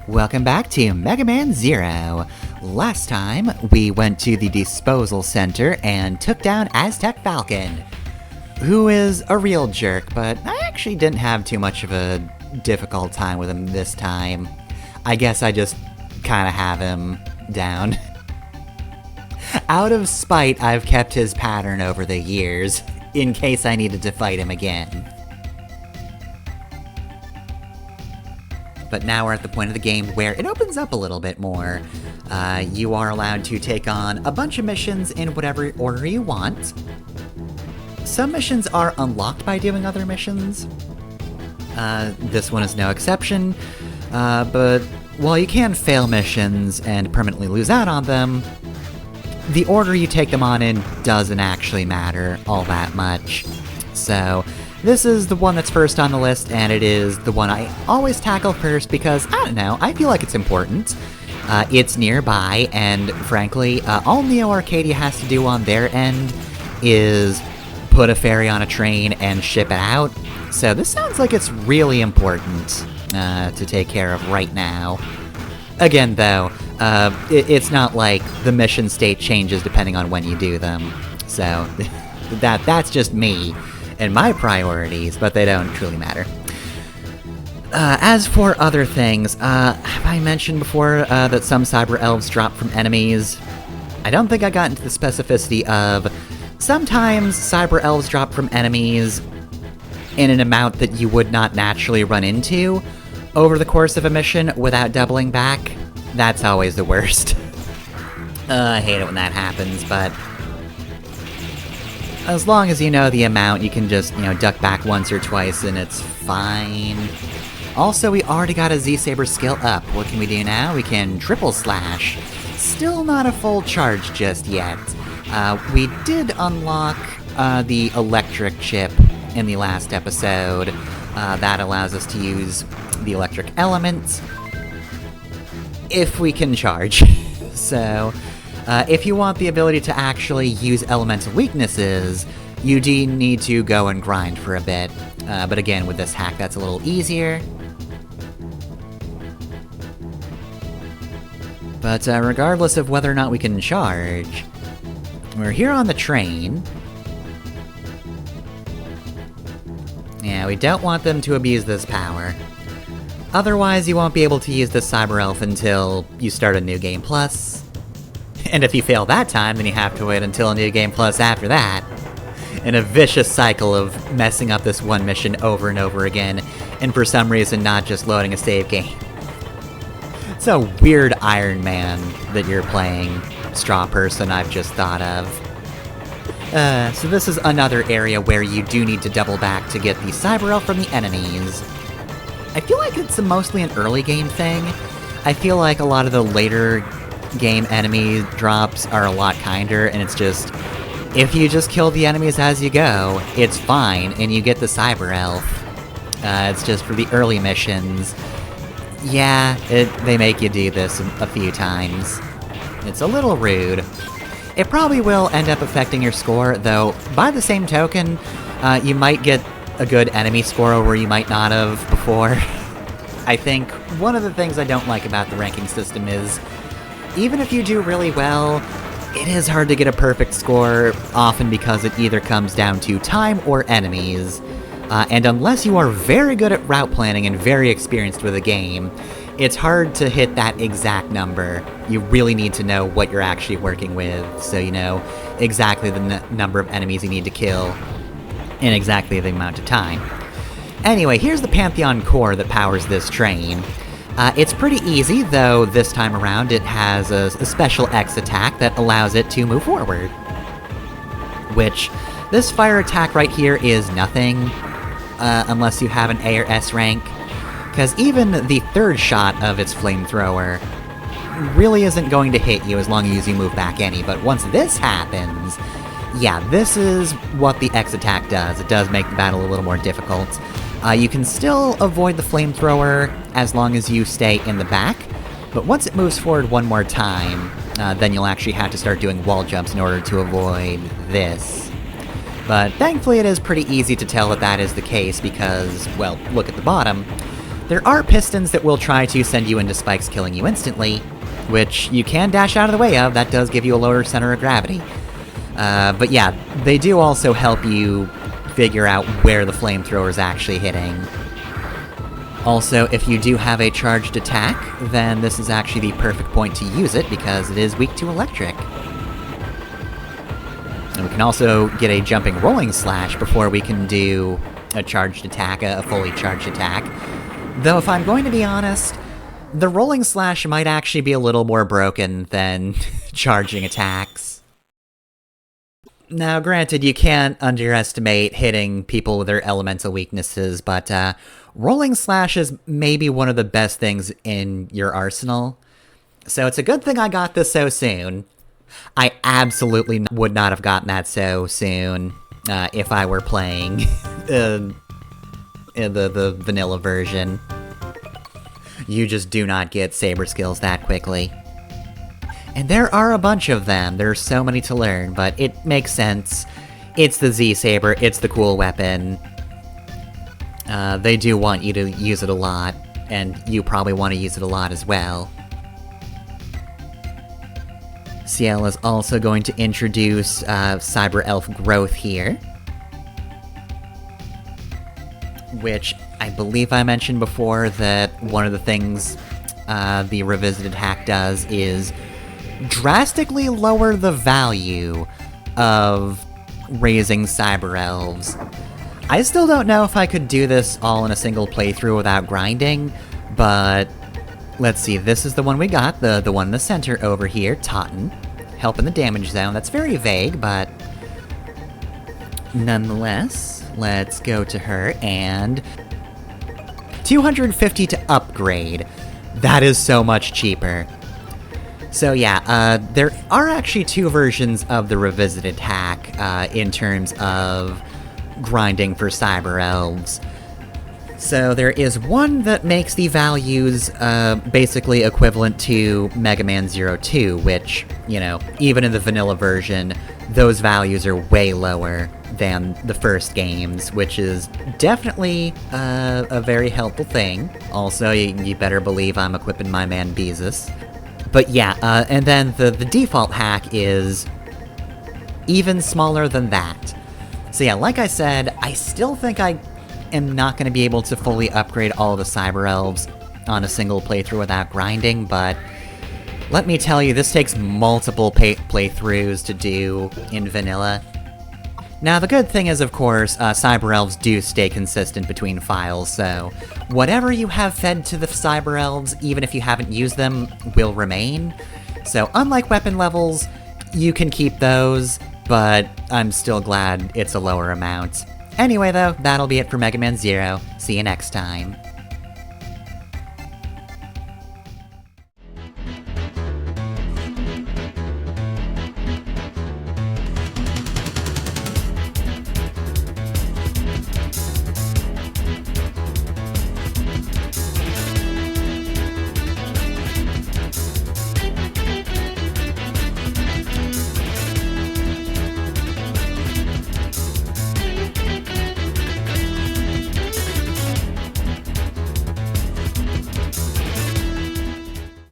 Welcome back to Mega Man Zero. Last time, we went to the disposal center and took down Aztec Falcon, who is a real jerk, but I actually didn't have too much of a difficult time with him this time. I guess I just kinda have him down. Out of spite, I've kept his pattern over the years, in case I needed to fight him again. But now we're at the point of the game where it opens up a little bit more. You are allowed to take on a bunch of missions in whatever order you want. Some missions are unlocked by doing other missions. This one is no exception. But while you can fail missions and permanently lose out on them, the order you take them on in doesn't actually matter all that much. So, this is the one that's first on the list, and it is the one I always tackle first because, I don't know, I feel like it's important. It's nearby, and frankly, all Neo Arcadia has to do on their end is put a ferry on a train and ship it out. So this sounds like it's really important to take care of right now. Again, though, it's not like the mission state changes depending on when you do them. So that's just me and my priorities, but they don't truly matter. As for other things, have I mentioned before that some cyber elves drop from enemies? I don't think I got into the specificity of sometimes cyber elves drop from enemies in an amount that you would not naturally run into over the course of a mission without doubling back. That's always the worst. I hate it when that happens, but as long as you know the amount, you can just, duck back once or twice and it's fine. Also, we already got a Z-Saber skill up. What can we do now? We can triple slash. Still not a full charge just yet. We did unlock the electric chip in the last episode. That allows us to use the electric element if we can charge. So, if you want the ability to actually use elemental weaknesses, you do need to go and grind for a bit. But again, with this hack, that's a little easier. But regardless of whether or not we can charge, we're here on the train. Yeah, we don't want them to abuse this power. Otherwise, you won't be able to use this Cyber Elf until you start a New Game Plus. And if you fail that time, then you have to wait until a New Game Plus after that. In a vicious cycle of messing up this one mission over and over again, and for some reason not just loading a save game. It's a weird Iron Man that you're playing, Straw Person, I've just thought of. So this is another area where you do need to double back to get the Cyber Elf from the enemies. I feel like it's mostly an early game thing. I feel like a lot of the later game enemy drops are a lot kinder, and it's just, if you just kill the enemies as you go, it's fine, and you get the Cyber Elf. It's just for the early missions. Yeah, they make you do this a few times. It's a little rude. It probably will end up affecting your score, though by the same token, you might get a good enemy score where you might not have before. I think one of the things I don't like about the ranking system is, even if you do really well, it is hard to get a perfect score, often because it either comes down to time or enemies. And unless you are very good at route planning and very experienced with a game, it's hard to hit that exact number. You really need to know what you're actually working with, so you know exactly the number of enemies you need to kill in exactly the amount of time. Anyway, here's the Pantheon core that powers this train. It's pretty easy, though this time around it has a special X attack that allows it to move forward. Which, this fire attack right here is nothing, unless you have an A or S rank, because even the third shot of its flamethrower really isn't going to hit you as long as you move back any, but once this happens, yeah, this is what the X attack does. It does make the battle a little more difficult. You can still avoid the flamethrower as long as you stay in the back, but once it moves forward one more time, then you'll actually have to start doing wall jumps in order to avoid this. But thankfully it is pretty easy to tell that that is the case because, well, look at the bottom. There are pistons that will try to send you into spikes, killing you instantly, which you can dash out of the way of. That does give you a lower center of gravity. But yeah, they do also help you figure out where the flamethrower is actually hitting. Also, if you do have a charged attack, then this is actually the perfect point to use it, because it is weak to electric. And we can also get a jumping rolling slash before we can do a charged attack, a fully charged attack. Though if I'm going to be honest, the rolling slash might actually be a little more broken than charging attacks. Now, granted, you can't underestimate hitting people with their elemental weaknesses, but rolling slash is maybe one of the best things in your arsenal. So it's a good thing I got this so soon. I absolutely would not have gotten that so soon if I were playing the vanilla version. You just do not get saber skills that quickly. And there are a bunch of them, there's so many to learn, but it makes sense. It's the Z-Saber, it's the cool weapon. They do want you to use it a lot, and you probably want to use it a lot as well. Ciel is also going to introduce Cyber Elf growth here, which I believe I mentioned before that one of the things the Revisited hack does is drastically lower the value of raising Cyber Elves. I still don't know if I could do this all in a single playthrough without grinding, but let's see, this is the one we got, the one in the center over here, Totten, helping the damage zone. That's very vague, but nonetheless, let's go to her, and 250 to upgrade. That is so much cheaper. So yeah, there are actually two versions of the Revisited hack in terms of grinding for Cyber Elves. So there is one that makes the values basically equivalent to Mega Man 02, which, you know, even in the vanilla version, those values are way lower than the first games, which is definitely a very helpful thing. Also, you better believe I'm equipping my man Beezus. But yeah, and then the default hack is even smaller than that. So yeah, like I said, I still think I am not going to be able to fully upgrade all the Cyber Elves on a single playthrough without grinding, but let me tell you, this takes multiple playthroughs to do in vanilla. Now, the good thing is, of course, Cyber Elves do stay consistent between files, so whatever you have fed to the Cyber Elves, even if you haven't used them, will remain. So unlike weapon levels, you can keep those, but I'm still glad it's a lower amount. Anyway though, that'll be it for Mega Man Zero. See you next time.